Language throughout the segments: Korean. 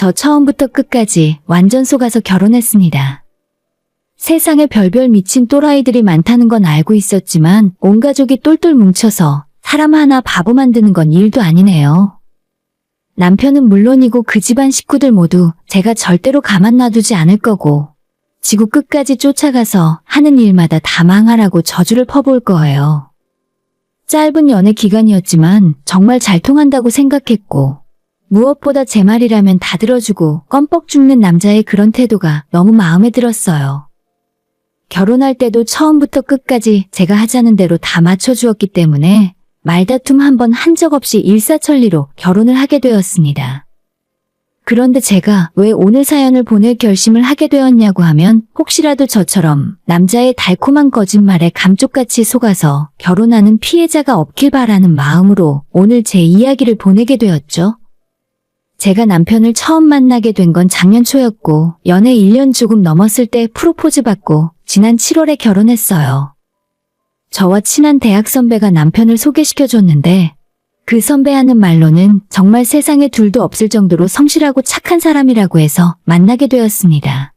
저 처음부터 끝까지 완전 속아서 결혼했습니다. 세상에 별별 미친 또라이들이 많다는 건 알고 있었지만 온 가족이 똘똘 뭉쳐서 사람 하나 바보 만드는 건 일도 아니네요. 남편은 물론이고 그 집안 식구들 모두 제가 절대로 가만 놔두지 않을 거고 지구 끝까지 쫓아가서 하는 일마다 다 망하라고 저주를 퍼부을 거예요. 짧은 연애 기간이었지만 정말 잘 통한다고 생각했고 무엇보다 제 말이라면 다 들어주고 껌뻑 죽는 남자의 그런 태도가 너무 마음에 들었어요. 결혼할 때도 처음부터 끝까지 제가 하자는 대로 다 맞춰주었기 때문에 말다툼 한 번 한 적 없이 일사천리로 결혼을 하게 되었습니다. 그런데 제가 왜 오늘 사연을 보낼 결심을 하게 되었냐고 하면 혹시라도 저처럼 남자의 달콤한 거짓말에 감쪽같이 속아서 결혼하는 피해자가 없길 바라는 마음으로 오늘 제 이야기를 보내게 되었죠. 제가 남편을 처음 만나게 된 건 작년 초였고 연애 1년 조금 넘었을 때 프로포즈 받고 지난 7월에 결혼했어요. 저와 친한 대학 선배가 남편을 소개시켜줬는데 그 선배 하는 말로는 정말 세상에 둘도 없을 정도로 성실하고 착한 사람이라고 해서 만나게 되었습니다.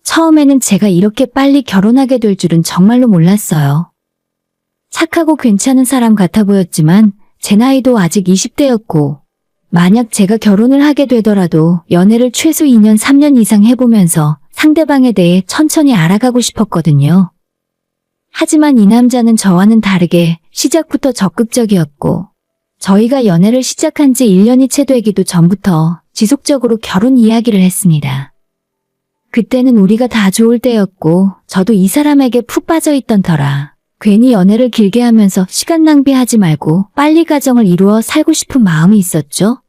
처음에는 제가 이렇게 빨리 결혼하게 될 줄은 정말로 몰랐어요. 착하고 괜찮은 사람 같아 보였지만 제 나이도 아직 20대였고 만약 제가 결혼을 하게 되더라도 연애를 최소 2년, 3년 이상 해보면서 상대방에 대해 천천히 알아가고 싶었거든요. 하지만 이 남자는 저와는 다르게 시작부터 적극적이었고 저희가 연애를 시작한 지 1년이 채 되기도 전부터 지속적으로 결혼 이야기를 했습니다. 그때는 우리가 다 좋을 때였고 저도 이 사람에게 푹 빠져있던 터라 괜히 연애를 길게 하면서 시간 낭비하지 말고 빨리 가정을 이루어 살고 싶은 마음이 있었죠.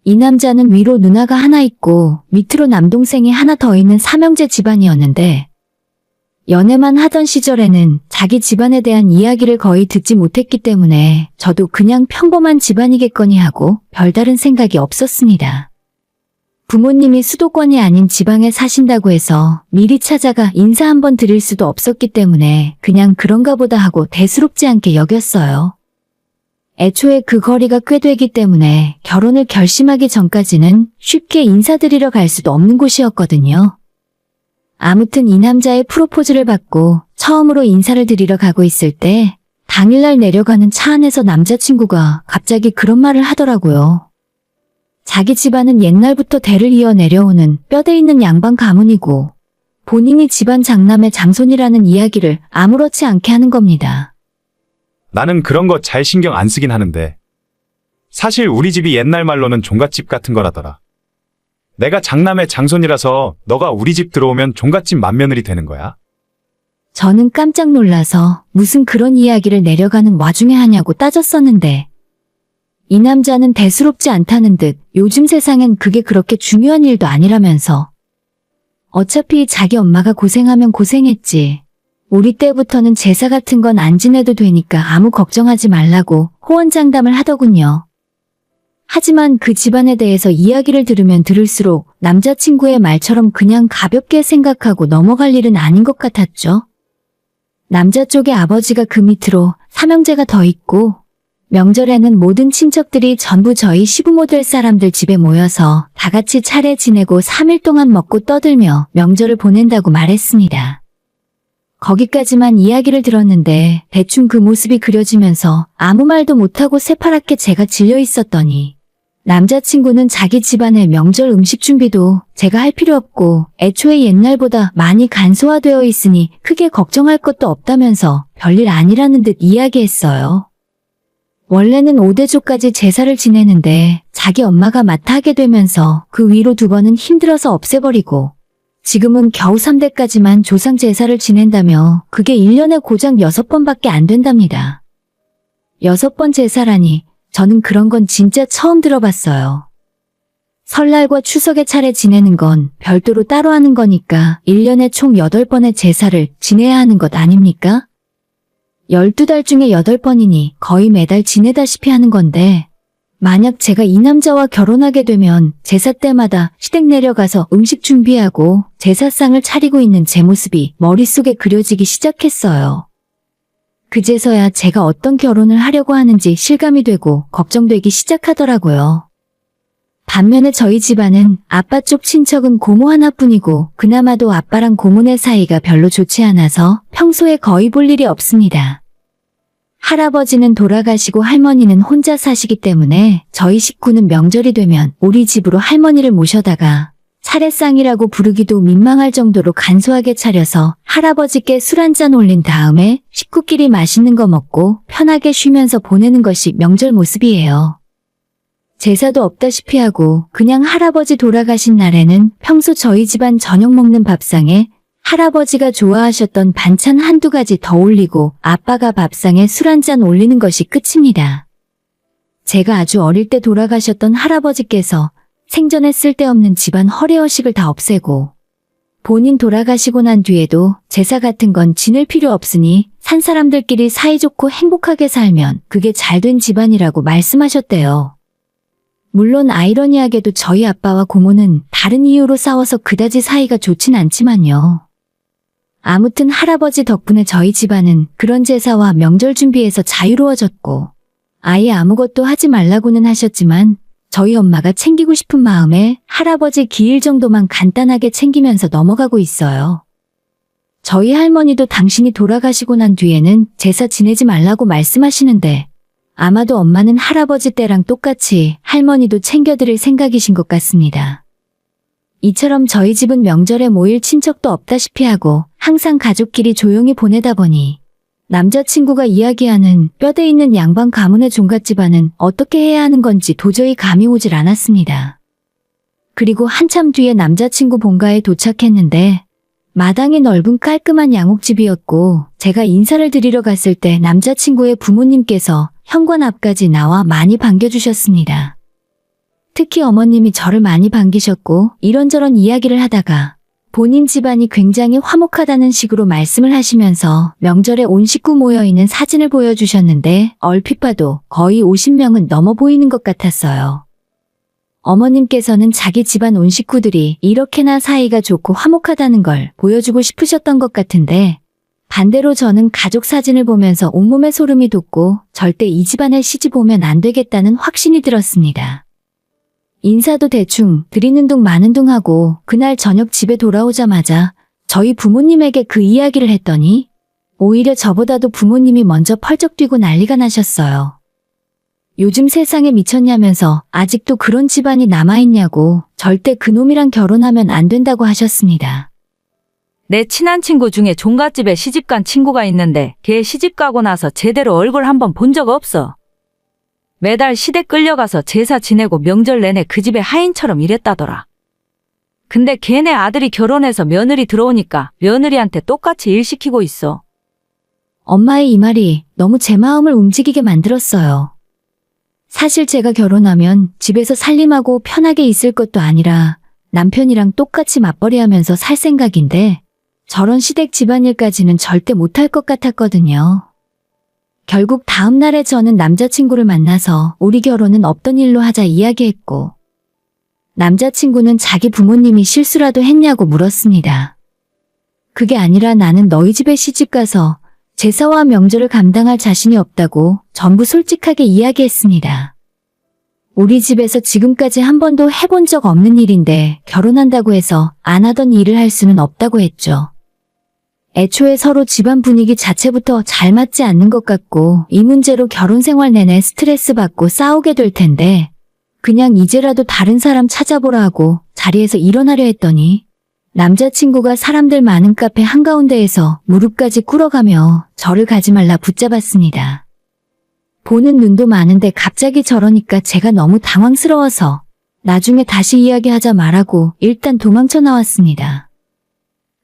이 남자는 위로 누나가 하나 있고 밑으로 남동생이 하나 더 있는 삼형제 집안이었는데 연애만 하던 시절에는 자기 집안에 대한 이야기를 거의 듣지 못했기 때문에 저도 그냥 평범한 집안이겠거니 하고 별다른 생각이 없었습니다. 부모님이 수도권이 아닌 지방에 사신다고 해서 미리 찾아가 인사 한번 드릴 수도 없었기 때문에 그냥 그런가 보다 하고 대수롭지 않게 여겼어요. 애초에 그 거리가 꽤 되기 때문에 결혼을 결심하기 전까지는 쉽게 인사드리러 갈 수도 없는 곳이었거든요. 아무튼 이 남자의 프로포즈를 받고 처음으로 인사를 드리러 가고 있을 때 당일날 내려가는 차 안에서 남자친구가 갑자기 그런 말을 하더라고요. 자기 집안은 옛날부터 대를 이어 내려오는 뼈대 있는 양반 가문이고 본인이 집안 장남의 장손이라는 이야기를 아무렇지 않게 하는 겁니다. 나는 그런 거 잘 신경 안 쓰긴 하는데 사실 우리 집이 옛날 말로는 종갓집 같은 거라더라. 내가 장남의 장손이라서 너가 우리 집 들어오면 종갓집 맏며느리 되는 거야. 저는 깜짝 놀라서 무슨 그런 이야기를 내려가는 와중에 하냐고 따졌었는데 이 남자는 대수롭지 않다는 듯 요즘 세상엔 그게 그렇게 중요한 일도 아니라면서 어차피 자기 엄마가 고생하면 고생했지. 우리 때부터는 제사 같은 건 안 지내도 되니까 아무 걱정하지 말라고 호언장담을 하더군요. 하지만 그 집안에 대해서 이야기를 들으면 들을수록 남자친구의 말처럼 그냥 가볍게 생각하고 넘어갈 일은 아닌 것 같았죠. 남자 쪽의 아버지가 그 밑으로 삼형제가 더 있고 명절에는 모든 친척들이 전부 저희 시부모 될 사람들 집에 모여서 다 같이 차례 지내고 3일 동안 먹고 떠들며 명절을 보낸다고 말했습니다. 거기까지만 이야기를 들었는데 대충 그 모습이 그려지면서 아무 말도 못하고 새파랗게 제가 질려 있었더니 남자친구는 자기 집안의 명절 음식 준비도 제가 할 필요 없고 애초에 옛날보다 많이 간소화되어 있으니 크게 걱정할 것도 없다면서 별일 아니라는 듯 이야기했어요. 원래는 5대조까지 제사를 지내는데 자기 엄마가 맡아 하게 되면서 그 위로 2번은 힘들어서 없애버리고 지금은 겨우 3대까지만 조상 제사를 지낸다며 그게 1년에 고작 6번밖에 안 된답니다. 6번 제사라니 저는 그런 건 진짜 처음 들어봤어요. 설날과 추석에 차례 지내는 건 별도로 따로 하는 거니까 1년에 총 8번의 제사를 지내야 하는 것 아닙니까? 12달 중에 8번이니 거의 매달 지내다시피 하는 건데 만약 제가 이 남자와 결혼하게 되면 제사 때마다 시댁 내려가서 음식 준비하고 제사상을 차리고 있는 제 모습이 머릿속에 그려지기 시작했어요. 그제서야 제가 어떤 결혼을 하려고 하는지 실감이 되고 걱정되기 시작하더라고요. 반면에 저희 집안은 아빠 쪽 친척은 고모 하나뿐이고 그나마도 아빠랑 고모네 사이가 별로 좋지 않아서 평소에 거의 볼 일이 없습니다. 할아버지는 돌아가시고 할머니는 혼자 사시기 때문에 저희 식구는 명절이 되면 우리 집으로 할머니를 모셔다가 차례상이라고 부르기도 민망할 정도로 간소하게 차려서 할아버지께 술 한잔 올린 다음에 식구끼리 맛있는 거 먹고 편하게 쉬면서 보내는 것이 명절 모습이에요. 제사도 없다시피 하고 그냥 할아버지 돌아가신 날에는 평소 저희 집안 저녁 먹는 밥상에 할아버지가 좋아하셨던 반찬 한두 가지 더 올리고 아빠가 밥상에 술 한잔 올리는 것이 끝입니다. 제가 아주 어릴 때 돌아가셨던 할아버지께서 생전에 쓸데없는 집안 허례허식을 다 없애고 본인 돌아가시고 난 뒤에도 제사 같은 건 지낼 필요 없으니 산 사람들끼리 사이좋고 행복하게 살면 그게 잘된 집안이라고 말씀하셨대요. 물론 아이러니하게도 저희 아빠와 고모는 다른 이유로 싸워서 그다지 사이가 좋진 않지만요. 아무튼 할아버지 덕분에 저희 집안은 그런 제사와 명절 준비에서 자유로워졌고 아예 아무것도 하지 말라고는 하셨지만 저희 엄마가 챙기고 싶은 마음에 할아버지 기일 정도만 간단하게 챙기면서 넘어가고 있어요. 저희 할머니도 당신이 돌아가시고 난 뒤에는 제사 지내지 말라고 말씀하시는데 아마도 엄마는 할아버지 때랑 똑같이 할머니도 챙겨드릴 생각이신 것 같습니다. 이처럼 저희 집은 명절에 모일 친척도 없다시피 하고 항상 가족끼리 조용히 보내다 보니 남자친구가 이야기하는 뼈대 있는 양반 가문의 종갓집안은 어떻게 해야 하는 건지 도저히 감이 오질 않았습니다. 그리고 한참 뒤에 남자친구 본가에 도착했는데 마당이 넓은 깔끔한 양옥집이었고 제가 인사를 드리러 갔을 때 남자친구의 부모님께서 현관 앞까지 나와 많이 반겨주셨습니다. 특히 어머님이 저를 많이 반기셨고 이런저런 이야기를 하다가 본인 집안이 굉장히 화목하다는 식으로 말씀을 하시면서 명절에 온 식구 모여있는 사진을 보여주셨는데 얼핏 봐도 거의 50명은 넘어 보이는 것 같았어요. 어머님께서는 자기 집안 온 식구들이 이렇게나 사이가 좋고 화목하다는 걸 보여주고 싶으셨던 것 같은데 반대로 저는 가족 사진을 보면서 온몸에 소름이 돋고 절대 이 집안에 시집 오면 안 되겠다는 확신이 들었습니다. 인사도 대충 드리는 둥 마는 둥 하고 그날 저녁 집에 돌아오자마자 저희 부모님에게 그 이야기를 했더니 오히려 저보다도 부모님이 먼저 펄쩍 뛰고 난리가 나셨어요. 요즘 세상에 미쳤냐면서 아직도 그런 집안이 남아있냐고 절대 그놈이랑 결혼하면 안 된다고 하셨습니다. 내 친한 친구 중에 종갓집에 시집간 친구가 있는데 걔 시집가고 나서 제대로 얼굴 한번 본 적 없어. 매달 시댁 끌려가서 제사 지내고 명절 내내 그 집에 하인처럼 일했다더라. 근데 걔네 아들이 결혼해서 며느리 들어오니까 며느리한테 똑같이 일 시키고 있어. 엄마의 이 말이 너무 제 마음을 움직이게 만들었어요. 사실 제가 결혼하면 집에서 살림하고 편하게 있을 것도 아니라 남편이랑 똑같이 맞벌이하면서 살 생각인데 저런 시댁 집안일까지는 절대 못할 것 같았거든요. 결국 다음 날에 저는 남자친구를 만나서 우리 결혼은 없던 일로 하자 이야기했고 남자친구는 자기 부모님이 실수라도 했냐고 물었습니다. 그게 아니라 나는 너희 집에 시집가서 제사와 명절을 감당할 자신이 없다고 전부 솔직하게 이야기했습니다. 우리 집에서 지금까지 한 번도 해본 적 없는 일인데 결혼한다고 해서 안 하던 일을 할 수는 없다고 했죠. 애초에 서로 집안 분위기 자체부터 잘 맞지 않는 것 같고 이 문제로 결혼 생활 내내 스트레스 받고 싸우게 될 텐데 그냥 이제라도 다른 사람 찾아보라 하고 자리에서 일어나려 했더니 남자친구가 사람들 많은 카페 한가운데에서 무릎까지 꿇어가며 저를 가지 말라 붙잡았습니다. 보는 눈도 많은데 갑자기 저러니까 제가 너무 당황스러워서 나중에 다시 이야기하자 말하고 일단 도망쳐 나왔습니다.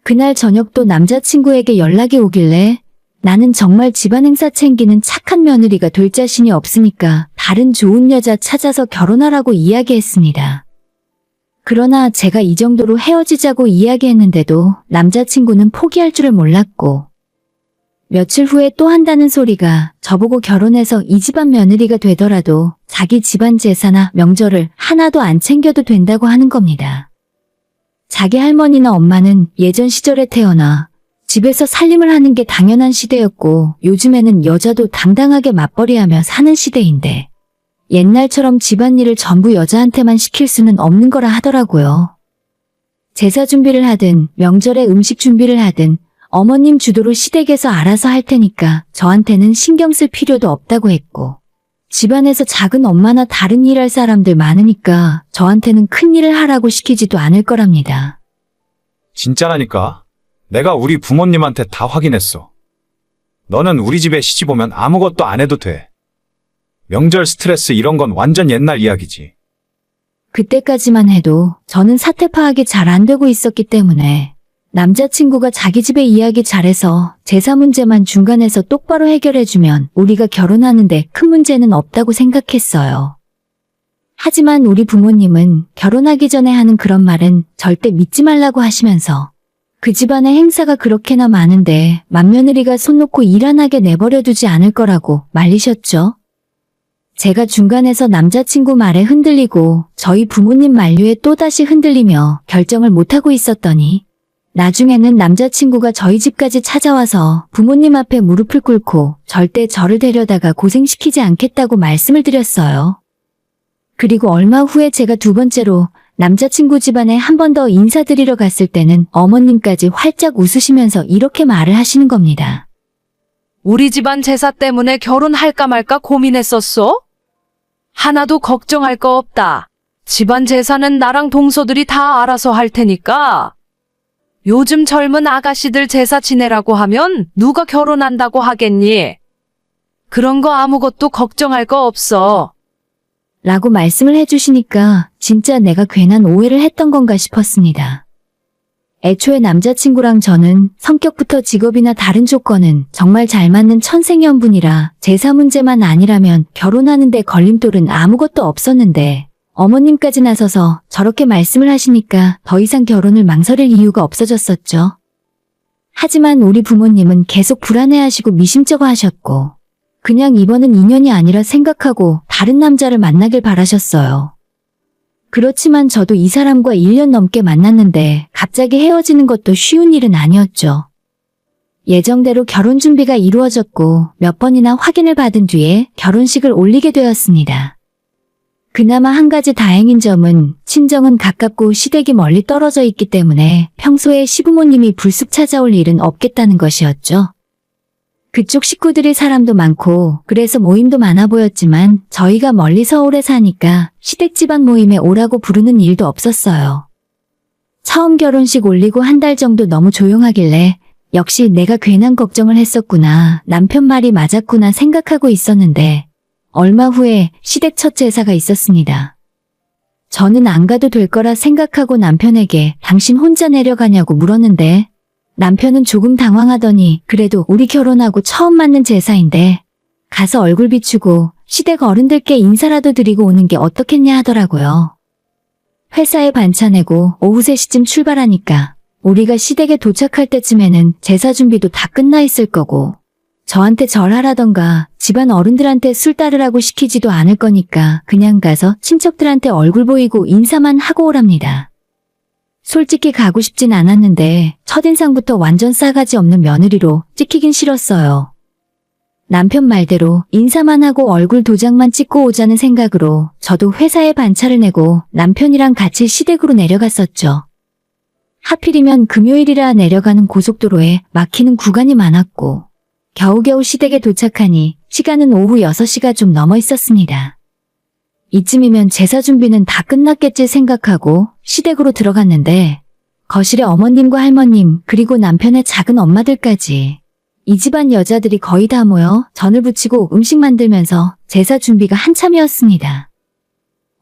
그날 저녁 또 남자친구에게 연락이 오길래 나는 정말 집안 행사 챙기는 착한 며느리가 될 자신이 없으니까 다른 좋은 여자 찾아서 결혼하라고 이야기했습니다. 그러나 제가 이 정도로 헤어지자고 이야기했는데도 남자친구는 포기할 줄을 몰랐고 며칠 후에 또 한다는 소리가 저보고 결혼해서 이 집안 며느리가 되더라도 자기 집안 제사나 명절을 하나도 안 챙겨도 된다고 하는 겁니다. 자기 할머니나 엄마는 예전 시절에 태어나 집에서 살림을 하는 게 당연한 시대였고 요즘에는 여자도 당당하게 맞벌이하며 사는 시대인데 옛날처럼 집안일을 전부 여자한테만 시킬 수는 없는 거라 하더라고요. 제사 준비를 하든 명절에 음식 준비를 하든 어머님 주도로 시댁에서 알아서 할 테니까 저한테는 신경 쓸 필요도 없다고 했고, 집안에서 작은 엄마나 다른 일할 사람들 많으니까 저한테는 큰 일을 하라고 시키지도 않을 거랍니다. 진짜라니까. 내가 우리 부모님한테 다 확인했어. 너는 우리 집에 시집 오면 아무것도 안 해도 돼. 명절 스트레스 이런 건 완전 옛날 이야기지. 그때까지만 해도 저는 사태 파악이 잘 안 되고 있었기 때문에 남자친구가 자기 집에 이야기 잘해서 제사 문제만 중간에서 똑바로 해결해주면 우리가 결혼하는데 큰 문제는 없다고 생각했어요. 하지만 우리 부모님은 결혼하기 전에 하는 그런 말은 절대 믿지 말라고 하시면서 그 집안의 행사가 그렇게나 많은데 맏며느리가 손 놓고 일 안 하게 내버려 두지 않을 거라고 말리셨죠. 제가 중간에서 남자친구 말에 흔들리고 저희 부모님 만류에 또다시 흔들리며 결정을 못하고 있었더니 나중에는 남자친구가 저희 집까지 찾아와서 부모님 앞에 무릎을 꿇고 절대 저를 데려다가 고생시키지 않겠다고 말씀을 드렸어요. 그리고 얼마 후에 제가 두 번째로 남자친구 집안에 한 번 더 인사드리러 갔을 때는 어머님까지 활짝 웃으시면서 이렇게 말을 하시는 겁니다. 우리 집안 제사 때문에 결혼할까 말까 고민했었어? 하나도 걱정할 거 없다. 집안 제사는 나랑 동서들이 다 알아서 할 테니까. 요즘 젊은 아가씨들 제사 지내라고 하면 누가 결혼한다고 하겠니? 그런 거 아무것도 걱정할 거 없어. 라고 말씀을 해주시니까 진짜 내가 괜한 오해를 했던 건가 싶었습니다. 애초에 남자친구랑 저는 성격부터 직업이나 다른 조건은 정말 잘 맞는 천생연분이라 제사 문제만 아니라면 결혼하는데 걸림돌은 아무것도 없었는데 어머님까지 나서서 저렇게 말씀을 하시니까 더 이상 결혼을 망설일 이유가 없어졌었죠. 하지만 우리 부모님은 계속 불안해하시고 미심쩍어 하셨고 그냥 이번은 인연이 아니라 생각하고 다른 남자를 만나길 바라셨어요. 그렇지만 저도 이 사람과 1년 넘게 만났는데 갑자기 헤어지는 것도 쉬운 일은 아니었죠. 예정대로 결혼 준비가 이루어졌고 몇 번이나 확인을 받은 뒤에 결혼식을 올리게 되었습니다. 그나마 한 가지 다행인 점은 친정은 가깝고 시댁이 멀리 떨어져 있기 때문에 평소에 시부모님이 불쑥 찾아올 일은 없겠다는 것이었죠. 그쪽 식구들이 사람도 많고 그래서 모임도 많아 보였지만 저희가 멀리 서울에 사니까 시댁 집안 모임에 오라고 부르는 일도 없었어요. 처음 결혼식 올리고 한 달 정도 너무 조용하길래 역시 내가 괜한 걱정을 했었구나, 남편 말이 맞았구나 생각하고 있었는데 얼마 후에 시댁 첫 제사가 있었습니다. 저는 안 가도 될 거라 생각하고 남편에게 당신 혼자 내려가냐고 물었는데 남편은 조금 당황하더니 그래도 우리 결혼하고 처음 맞는 제사인데 가서 얼굴 비추고 시댁 어른들께 인사라도 드리고 오는 게 어떻겠냐 하더라고요. 회사에 반차 내고 오후 3시쯤 출발하니까 우리가 시댁에 도착할 때쯤에는 제사 준비도 다 끝나 있을 거고 저한테 절하라던가 집안 어른들한테 술 따르라고 시키지도 않을 거니까 그냥 가서 친척들한테 얼굴 보이고 인사만 하고 오랍니다. 솔직히 가고 싶진 않았는데 첫인상부터 완전 싸가지 없는 며느리로 찍히긴 싫었어요. 남편 말대로 인사만 하고 얼굴 도장만 찍고 오자는 생각으로 저도 회사에 반차를 내고 남편이랑 같이 시댁으로 내려갔었죠. 하필이면 금요일이라 내려가는 고속도로에 막히는 구간이 많았고 겨우겨우 시댁에 도착하니 시간은 오후 6시가 좀 넘어 있었습니다. 이쯤이면 제사 준비는 다 끝났겠지 생각하고 시댁으로 들어갔는데 거실에 어머님과 할머님 그리고 남편의 작은 엄마들까지 이 집안 여자들이 거의 다 모여 전을 부치고 음식 만들면서 제사 준비가 한참이었습니다.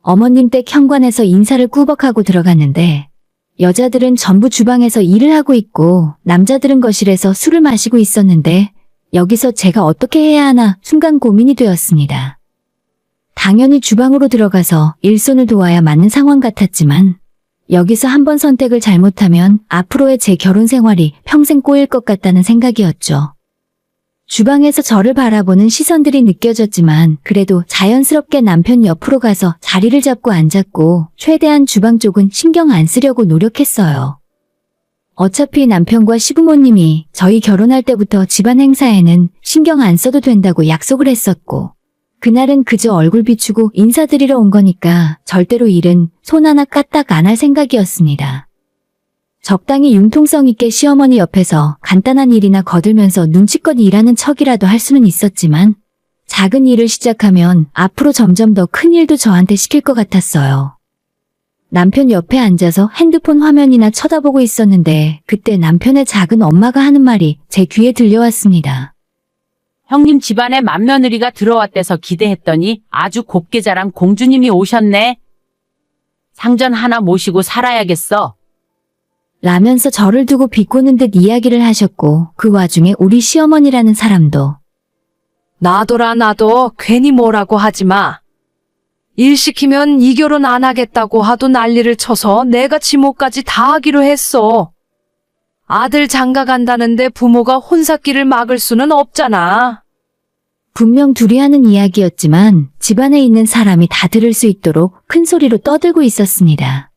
어머님 댁 현관에서 인사를 꾸벅하고 들어갔는데 여자들은 전부 주방에서 일을 하고 있고 남자들은 거실에서 술을 마시고 있었는데 여기서 제가 어떻게 해야 하나 순간 고민이 되었습니다. 당연히 주방으로 들어가서 일손을 도와야 맞는 상황 같았지만 여기서 한번 선택을 잘못하면 앞으로의 제 결혼 생활이 평생 꼬일 것 같다는 생각이었죠. 주방에서 저를 바라보는 시선들이 느껴졌지만 그래도 자연스럽게 남편 옆으로 가서 자리를 잡고 앉았고 최대한 주방 쪽은 신경 안 쓰려고 노력했어요. 어차피 남편과 시부모님이 저희 결혼할 때부터 집안 행사에는 신경 안 써도 된다고 약속을 했었고 그날은 그저 얼굴 비추고 인사드리러 온 거니까 절대로 일은 손 하나 까딱 안 할 생각이었습니다. 적당히 융통성 있게 시어머니 옆에서 간단한 일이나 거들면서 눈치껏 일하는 척이라도 할 수는 있었지만 작은 일을 시작하면 앞으로 점점 더 큰 일도 저한테 시킬 것 같았어요. 남편 옆에 앉아서 핸드폰 화면이나 쳐다보고 있었는데 그때 남편의 작은 엄마가 하는 말이 제 귀에 들려왔습니다. 형님 집안에 맏며느리가 들어왔대서 기대했더니 아주 곱게 자란 공주님이 오셨네. 상전 하나 모시고 살아야겠어. 라면서 저를 두고 비꼬는 듯 이야기를 하셨고 그 와중에 우리 시어머니라는 사람도 놔둬라 놔둬 괜히 뭐라고 하지 마. 일 시키면 이 결혼 안 하겠다고 하도 난리를 쳐서 내가 지모까지 다 하기로 했어. 아들 장가 간다는데 부모가 혼사길을 막을 수는 없잖아. 분명 둘이 하는 이야기였지만 집안에 있는 사람이 다 들을 수 있도록 큰 소리로 떠들고 있었습니다.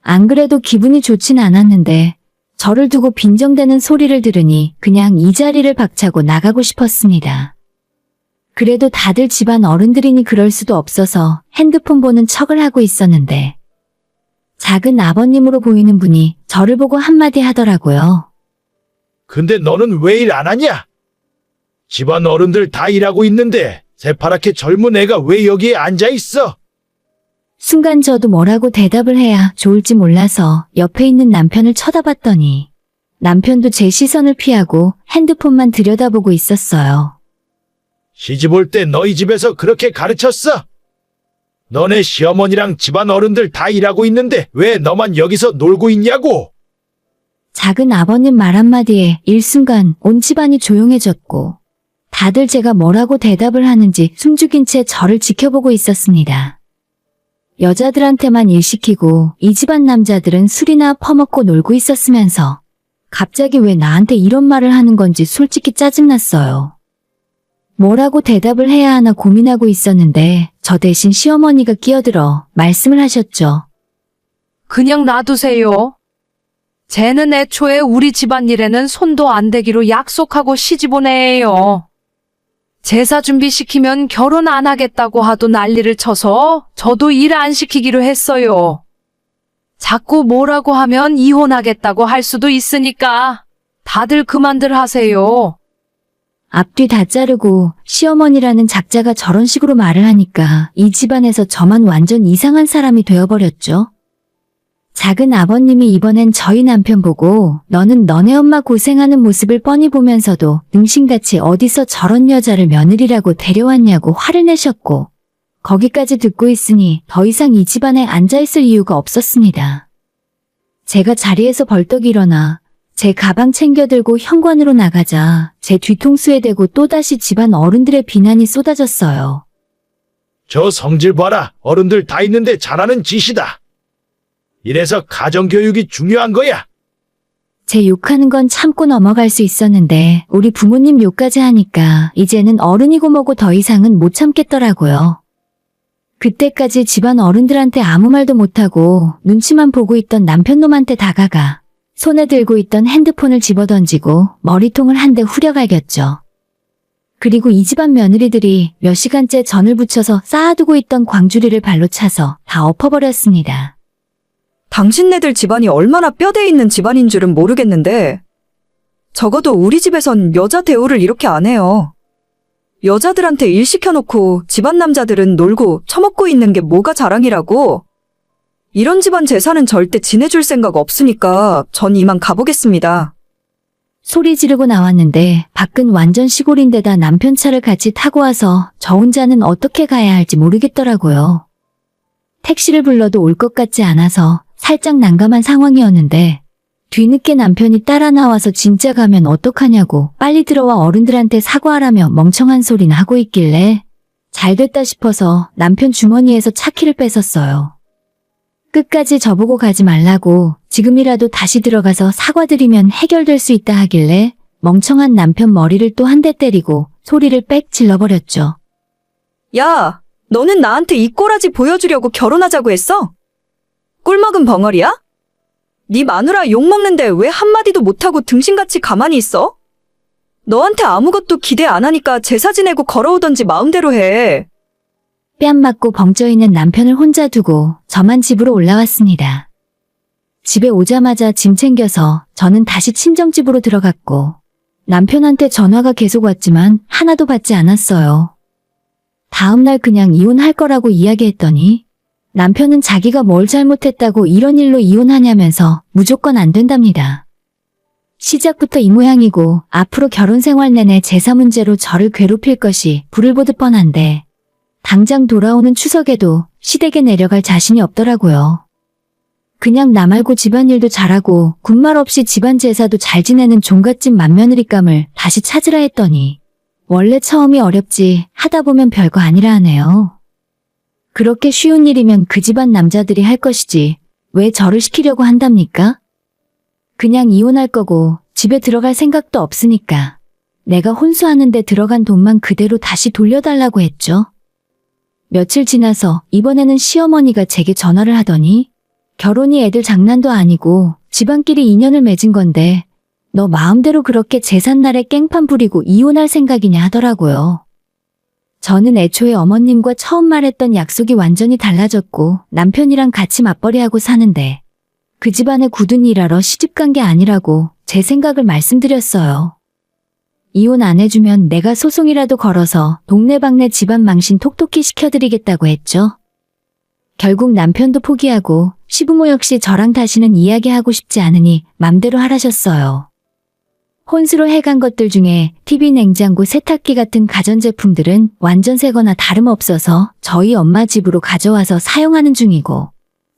안 그래도 기분이 좋진 않았는데 저를 두고 빈정대는 소리를 들으니 그냥 이 자리를 박차고 나가고 싶었습니다. 그래도 다들 집안 어른들이니 그럴 수도 없어서 핸드폰 보는 척을 하고 있었는데 작은 아버님으로 보이는 분이 저를 보고 한마디 하더라고요. 근데 너는 왜 일 안 하냐? 집안 어른들 다 일하고 있는데 새파랗게 젊은 애가 왜 여기에 앉아 있어? 순간 저도 뭐라고 대답을 해야 좋을지 몰라서 옆에 있는 남편을 쳐다봤더니 남편도 제 시선을 피하고 핸드폰만 들여다보고 있었어요. 시집 올 때 너희 집에서 그렇게 가르쳤어? 너네 시어머니랑 집안 어른들 다 일하고 있는데 왜 너만 여기서 놀고 있냐고? 작은 아버님 말 한마디에 일순간 온 집안이 조용해졌고 다들 제가 뭐라고 대답을 하는지 숨죽인 채 저를 지켜보고 있었습니다. 여자들한테만 일 시키고 이 집안 남자들은 술이나 퍼먹고 놀고 있었으면서 갑자기 왜 나한테 이런 말을 하는 건지 솔직히 짜증났어요. 뭐라고 대답을 해야 하나 고민하고 있었는데 저 대신 시어머니가 끼어들어 말씀을 하셨죠. 그냥 놔두세요. 쟤는 애초에 우리 집안일에는 손도 안 대기로 약속하고 시집 온 애예요. 제사 준비시키면 결혼 안 하겠다고 하도 난리를 쳐서 저도 일 안 시키기로 했어요. 자꾸 뭐라고 하면 이혼하겠다고 할 수도 있으니까 다들 그만들 하세요. 앞뒤 다 자르고 시어머니라는 작자가 저런 식으로 말을 하니까 이 집안에서 저만 완전 이상한 사람이 되어버렸죠. 작은 아버님이 이번엔 저희 남편 보고 너는 너네 엄마 고생하는 모습을 뻔히 보면서도 능신같이 어디서 저런 여자를 며느리라고 데려왔냐고 화를 내셨고 거기까지 듣고 있으니 더 이상 이 집안에 앉아있을 이유가 없었습니다. 제가 자리에서 벌떡 일어나 제 가방 챙겨들고 현관으로 나가자 제 뒤통수에 대고 또다시 집안 어른들의 비난이 쏟아졌어요. 저 성질 봐라. 어른들 다 있는데 잘하는 짓이다. 이래서 가정교육이 중요한 거야. 제 욕하는 건 참고 넘어갈 수 있었는데 우리 부모님 욕까지 하니까 이제는 어른이고 뭐고 더 이상은 못 참겠더라고요. 그때까지 집안 어른들한테 아무 말도 못하고 눈치만 보고 있던 남편놈한테 다가가 손에 들고 있던 핸드폰을 집어던지고 머리통을 한 대 후려갈겼죠. 그리고 이 집안 며느리들이 몇 시간째 전을 붙여서 쌓아두고 있던 광주리를 발로 차서 다 엎어버렸습니다. 당신네들 집안이 얼마나 뼈대 있는 집안인 줄은 모르겠는데 적어도 우리 집에선 여자 대우를 이렇게 안 해요. 여자들한테 일 시켜놓고 집안 남자들은 놀고 처먹고 있는 게 뭐가 자랑이라고. 이런 집안 재산은 절대 지내줄 생각 없으니까 전 이만 가보겠습니다. 소리 지르고 나왔는데 밖은 완전 시골인데다 남편 차를 같이 타고 와서 저 혼자는 어떻게 가야 할지 모르겠더라고요. 택시를 불러도 올 것 같지 않아서 살짝 난감한 상황이었는데 뒤늦게 남편이 따라 나와서 진짜 가면 어떡하냐고 빨리 들어와 어른들한테 사과하라며 멍청한 소리나 하고 있길래 잘됐다 싶어서 남편 주머니에서 차키를 뺏었어요. 끝까지 저보고 가지 말라고 지금이라도 다시 들어가서 사과드리면 해결될 수 있다 하길래 멍청한 남편 머리를 또 한 대 때리고 소리를 빽 질러버렸죠. 야, 너는 나한테 이 꼬라지 보여주려고 결혼하자고 했어? 꿀먹은 벙어리야? 네 마누라 욕먹는데 왜 한마디도 못하고 등신같이 가만히 있어? 너한테 아무것도 기대 안 하니까 제사 지내고 걸어오던지 마음대로 해. 뺨 맞고 벙쪄 있는 남편을 혼자 두고 저만 집으로 올라왔습니다. 집에 오자마자 짐 챙겨서 저는 다시 친정집으로 들어갔고 남편한테 전화가 계속 왔지만 하나도 받지 않았어요. 다음날 그냥 이혼할 거라고 이야기했더니 남편은 자기가 뭘 잘못했다고 이런 일로 이혼하냐면서 무조건 안 된답니다. 시작부터 이 모양이고 앞으로 결혼 생활 내내 제사 문제로 저를 괴롭힐 것이 불을 보듯 뻔한데 당장 돌아오는 추석에도 시댁에 내려갈 자신이 없더라고요. 그냥 나 말고 집안일도 잘하고 군말 없이 집안 제사도 잘 지내는 종갓집 맏며느리감을 다시 찾으라 했더니 원래 처음이 어렵지 하다 보면 별거 아니라 하네요. 그렇게 쉬운 일이면 그 집안 남자들이 할 것이지 왜 저를 시키려고 한답니까? 그냥 이혼할 거고 집에 들어갈 생각도 없으니까 내가 혼수하는데 들어간 돈만 그대로 다시 돌려달라고 했죠. 며칠 지나서 이번에는 시어머니가 제게 전화를 하더니 결혼이 애들 장난도 아니고 집안끼리 인연을 맺은 건데 너 마음대로 그렇게 제삿날에 깽판 부리고 이혼할 생각이냐 하더라고요. 저는 애초에 어머님과 처음 말했던 약속이 완전히 달라졌고 남편이랑 같이 맞벌이하고 사는데 그 집안에 굳은 일하러 시집간 게 아니라고 제 생각을 말씀드렸어요. 이혼 안 해주면 내가 소송이라도 걸어서 동네방네 집안 망신 톡톡히 시켜드리겠다고 했죠. 결국 남편도 포기하고 시부모 역시 저랑 다시는 이야기하고 싶지 않으니 맘대로 하라셨어요. 혼수로 해간 것들 중에 TV, 냉장고, 세탁기 같은 가전제품들은 완전 새거나 다름없어서 저희 엄마 집으로 가져와서 사용하는 중이고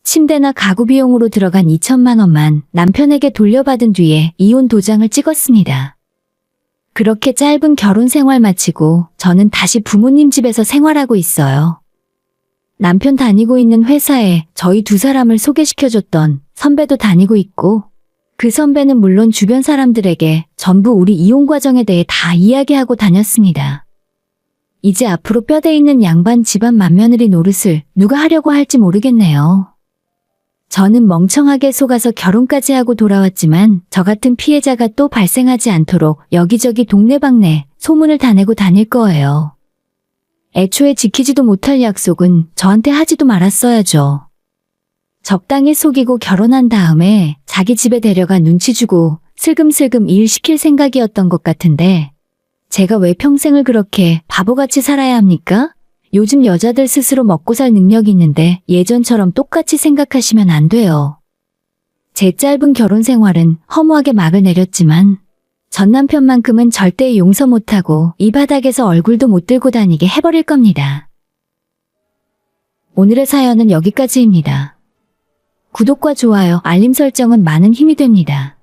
침대나 가구 비용으로 들어간 2천만 원만 남편에게 돌려받은 뒤에 이혼 도장을 찍었습니다. 그렇게 짧은 결혼 생활 마치고 저는 다시 부모님 집에서 생활하고 있어요. 남편 다니고 있는 회사에 저희 두 사람을 소개시켜줬던 선배도 다니고 있고 그 선배는 물론 주변 사람들에게 전부 우리 이혼 과정에 대해 다 이야기하고 다녔습니다. 이제 앞으로 뼈대 있는 양반 집안 맏며느리 노릇을 누가 하려고 할지 모르겠네요. 저는 멍청하게 속아서 결혼까지 하고 돌아왔지만 저 같은 피해자가 또 발생하지 않도록 여기저기 동네방네 소문을 다 내고 다닐 거예요. 애초에 지키지도 못할 약속은 저한테 하지도 말았어야죠. 적당히 속이고 결혼한 다음에 자기 집에 데려가 눈치 주고 슬금슬금 일 시킬 생각이었던 것 같은데 제가 왜 평생을 그렇게 바보같이 살아야 합니까? 요즘 여자들 스스로 먹고 살 능력이 있는데 예전처럼 똑같이 생각하시면 안 돼요. 제 짧은 결혼 생활은 허무하게 막을 내렸지만 전 남편만큼은 절대 용서 못하고 이 바닥에서 얼굴도 못 들고 다니게 해버릴 겁니다. 오늘의 사연은 여기까지입니다. 구독과 좋아요, 알림 설정은 많은 힘이 됩니다.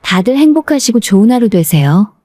다들 행복하시고 좋은 하루 되세요.